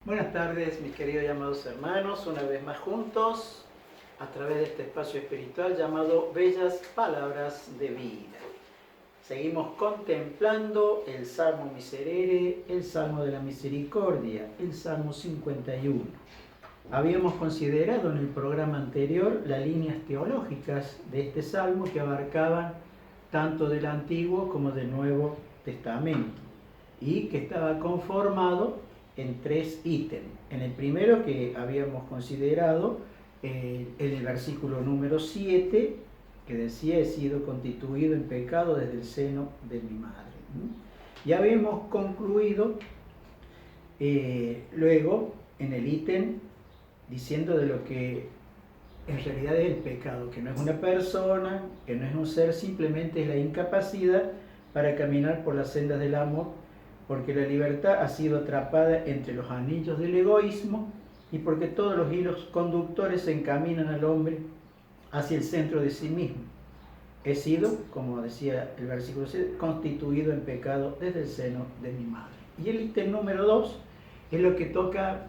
Buenas tardes, mis queridos y amados hermanos, una vez más juntos a través de este espacio espiritual llamado Bellas Palabras de Vida. Seguimos contemplando el Salmo Miserere, el Salmo de la Misericordia, el Salmo 51. Habíamos considerado en el programa anterior las líneas teológicas de este Salmo que abarcaban tanto del Antiguo como del Nuevo Testamento y que estaba conformado en 3 ítems. En el primero que habíamos considerado, en el versículo número 7, que decía: he sido constituido en pecado desde el seno de mi madre. Ya habíamos concluido luego en el ítem diciendo de lo que en realidad es el pecado, que no es una persona, que no es un ser, simplemente es la incapacidad para caminar por las sendas del amor, porque la libertad ha sido atrapada entre los anillos del egoísmo y porque todos los hilos conductores se encaminan al hombre hacia el centro de sí mismo. He sido, como decía el versículo 6, constituido en pecado desde el seno de mi madre. Y el ítem número 2 es lo que toca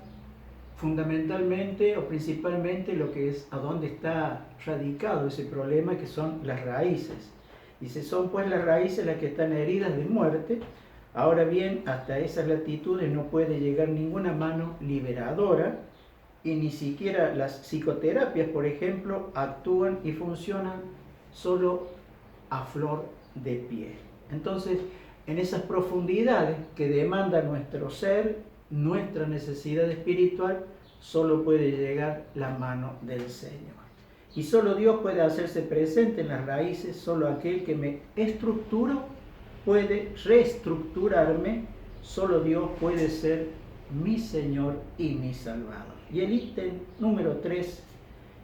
fundamentalmente o principalmente lo que es a dónde está radicado ese problema, que son las raíces. Dice: son pues las raíces las que están heridas de muerte. Ahora bien, hasta esas latitudes no puede llegar ninguna mano liberadora, y ni siquiera las psicoterapias, por ejemplo, actúan y funcionan solo a flor de piel. Entonces, en esas profundidades que demanda nuestro ser, nuestra necesidad espiritual, solo puede llegar la mano del Señor. Y solo Dios puede hacerse presente en las raíces. Solo aquel que me estructuró puede reestructurarme. Solo Dios puede ser mi Señor y mi Salvador. Y el ítem número 3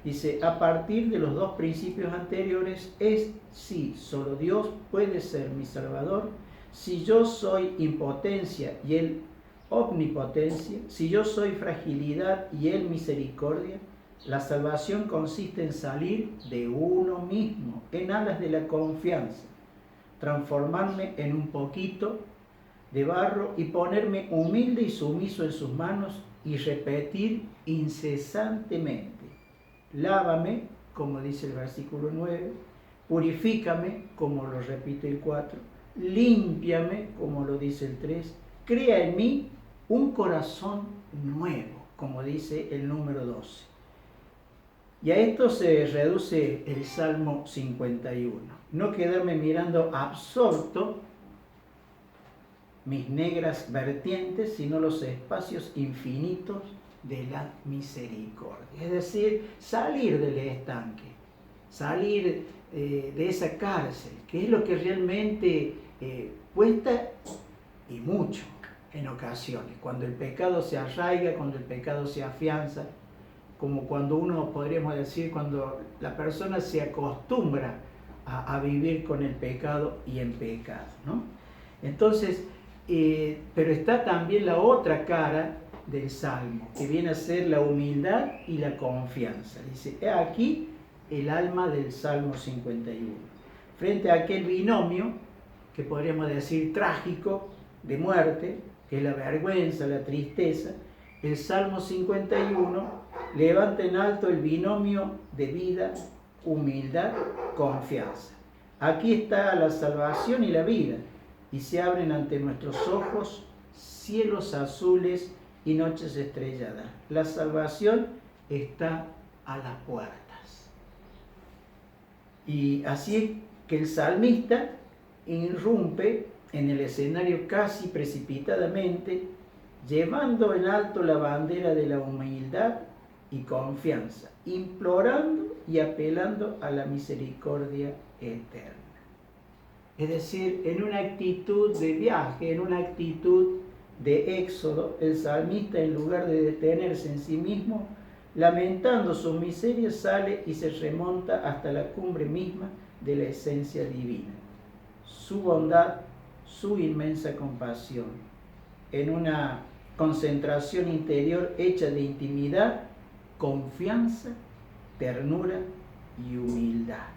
dice: a partir de los dos principios anteriores, es si solo Dios puede ser mi Salvador, si yo soy impotencia y Él omnipotencia, si yo soy fragilidad y Él misericordia. La salvación consiste en salir de uno mismo, en alas de la confianza, transformarme en un poquito de barro y ponerme humilde y sumiso en sus manos y repetir incesantemente: lávame, como dice el versículo 9, purifícame, como lo repite el 4, límpiame, como lo dice el 3, crea en mí un corazón nuevo, como dice el número 12. Y a esto se reduce el Salmo 51. No quedarme mirando absorto mis negras vertientes, sino los espacios infinitos de la misericordia. Es decir, salir del estanque, salir de esa cárcel, que es lo que realmente cuesta, y mucho en ocasiones, cuando el pecado se arraiga, cuando el pecado se afianza, como cuando uno, podríamos decir, cuando la persona se acostumbra a vivir con el pecado y en pecado, ¿no? Entonces, pero está también la otra cara del Salmo, que viene a ser la humildad y la confianza. Dice: he aquí el alma del Salmo 51. Frente a aquel binomio, que podríamos decir trágico, de muerte, que es la vergüenza, la tristeza, el Salmo 51 levanta en alto el binomio de vida, humildad, confianza. Aquí está la salvación y la vida, y se abren ante nuestros ojos cielos azules y noches estrelladas. La salvación está a las puertas. Y así es que el salmista irrumpe en el escenario casi precipitadamente, llevando en alto la bandera de la humildad y confianza, implorando y apelando a la misericordia eterna. Es decir, en una actitud de viaje, en una actitud de éxodo, el salmista, en lugar de detenerse en sí mismo, lamentando su miseria, sale y se remonta hasta la cumbre misma de la esencia divina. Su bondad, su inmensa compasión, en una concentración interior hecha de intimidad, confianza, ternura y humildad.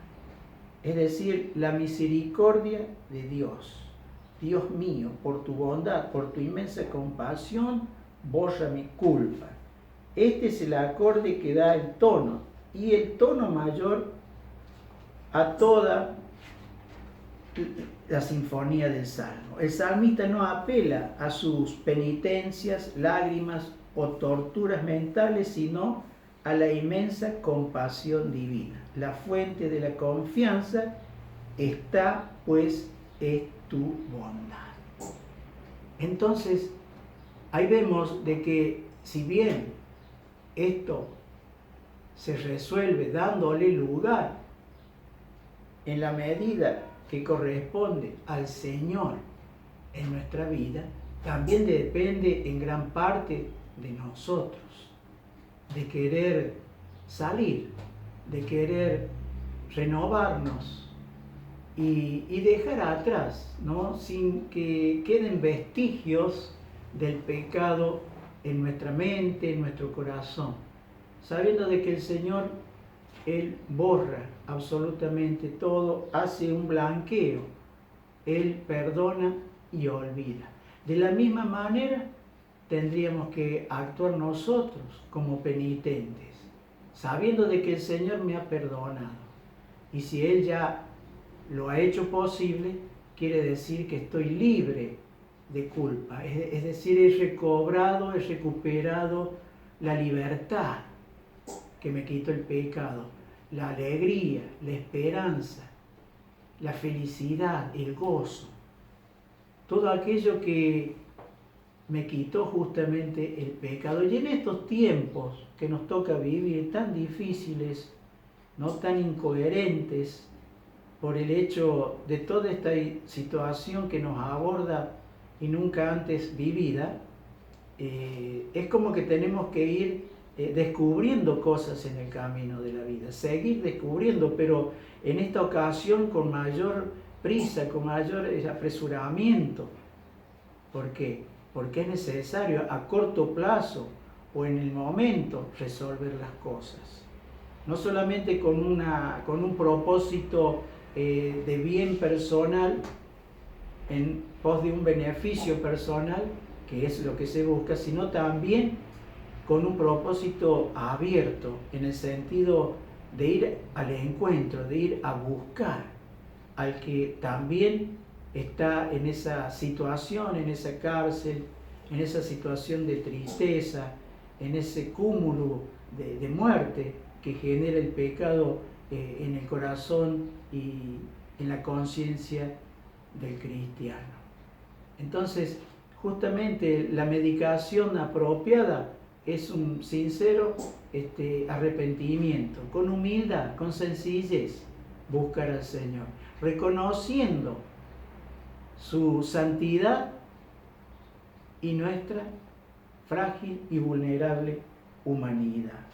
Es decir, la misericordia de Dios. Dios mío, por tu bondad, por tu inmensa compasión, borra mi culpa. Este es el acorde que da el tono, y el tono mayor a toda la sinfonía del Salmo. El salmista no apela a sus penitencias, lágrimas o torturas mentales, sino a la inmensa compasión divina. La fuente de la confianza está, pues, es tu bondad. Entonces, ahí vemos de que si bien esto se resuelve dándole lugar en la medida que corresponde al Señor en nuestra vida, también depende en gran parte de nosotros, de querer salir, de querer renovarnos y dejar atrás, ¿no? Sin que queden vestigios del pecado en nuestra mente, en nuestro corazón, sabiendo de que el Señor, Él borra absolutamente todo, hace un blanqueo, Él perdona y olvida. De la misma manera tendríamos que actuar nosotros como penitentes, sabiendo de que el Señor me ha perdonado. Y si Él ya lo ha hecho posible, quiere decir que estoy libre de culpa. Es decir, he recobrado, he recuperado la libertad que me quitó el pecado, la alegría, la esperanza, la felicidad, el gozo. Todo aquello que me quitó justamente el pecado. Y en estos tiempos que nos toca vivir tan difíciles, no tan incoherentes, por el hecho de toda esta situación que nos aborda y nunca antes vivida, es como que tenemos que ir descubriendo cosas en el camino de la vida, seguir descubriendo, pero en esta ocasión con mayor prisa, con mayor apresuramiento. ¿Por qué? Porque es necesario a corto plazo o en el momento resolver las cosas. No solamente con un propósito de bien personal, en pos de un beneficio personal, que es lo que se busca, sino también con un propósito abierto, en el sentido de ir al encuentro, de ir a buscar al que también está en esa situación, en esa cárcel, en esa situación de tristeza, en ese cúmulo de muerte que genera el pecado en el corazón y en la conciencia del cristiano. Entonces, justamente la medicación apropiada es un sincero arrepentimiento, con humildad, con sencillez, buscar al Señor, reconociendo su santidad y nuestra frágil y vulnerable humanidad.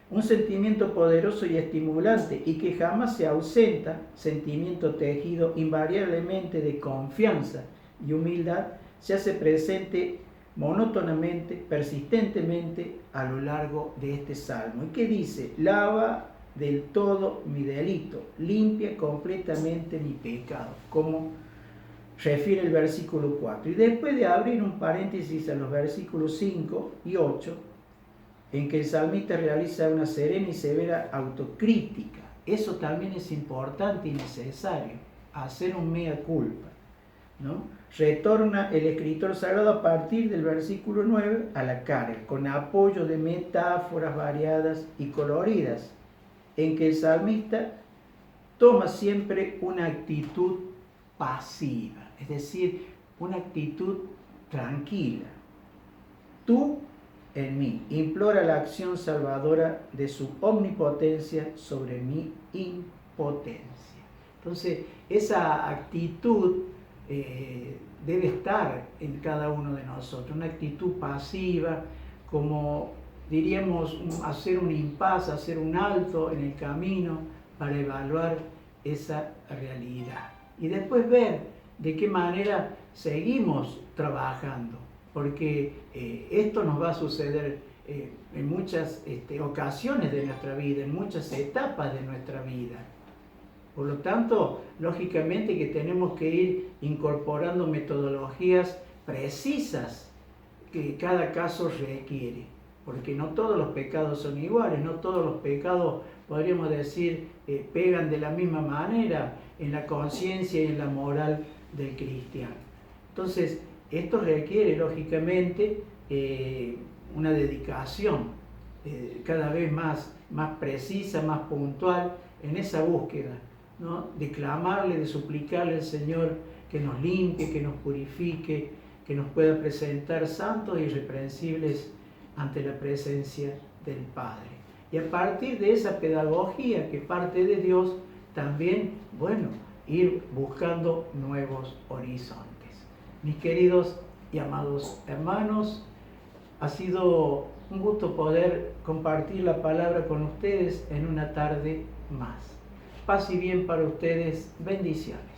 Un sentimiento poderoso y estimulante y que jamás se ausenta, sentimiento tejido invariablemente de confianza y humildad, se hace presente monótonamente, persistentemente a lo largo de este salmo. ¿Y qué dice? Lava del todo mi delito, limpia completamente mi pecado, como refiere el versículo 4. Y después de abrir un paréntesis a los versículos 5 y 8, en que el salmista realiza una serena y severa autocrítica. Eso también es importante y necesario, hacer un mea culpa, ¿no? Retorna el escritor sagrado a partir del versículo 9 a la carga, con apoyo de metáforas variadas y coloridas, en que el salmista toma siempre una actitud pasiva, es decir, una actitud tranquila. Tú en mí, implora la acción salvadora de su omnipotencia sobre mi impotencia. Entonces, esa actitud debe estar en cada uno de nosotros, una actitud pasiva, como diríamos, hacer un impasse, hacer un alto en el camino para evaluar esa realidad. Y después ver de qué manera seguimos trabajando, porque esto nos va a suceder en muchas ocasiones de nuestra vida, en muchas etapas de nuestra vida. Por lo tanto, lógicamente que tenemos que ir incorporando metodologías precisas que cada caso requiere, porque no todos los pecados son iguales, no todos los pecados, podríamos decir, pegan de la misma manera en la conciencia y en la moral del cristiano. Entonces, esto requiere, lógicamente, una dedicación cada vez más precisa, más puntual en esa búsqueda, ¿no? De clamarle, de suplicarle al Señor que nos limpie, que nos purifique, que nos pueda presentar santos e irreprensibles ante la presencia del Padre. Y a partir de esa pedagogía que parte de Dios, también, ir buscando nuevos horizontes. Mis queridos y amados hermanos, ha sido un gusto poder compartir la palabra con ustedes en una tarde más. Paz y bien para ustedes. Bendiciones.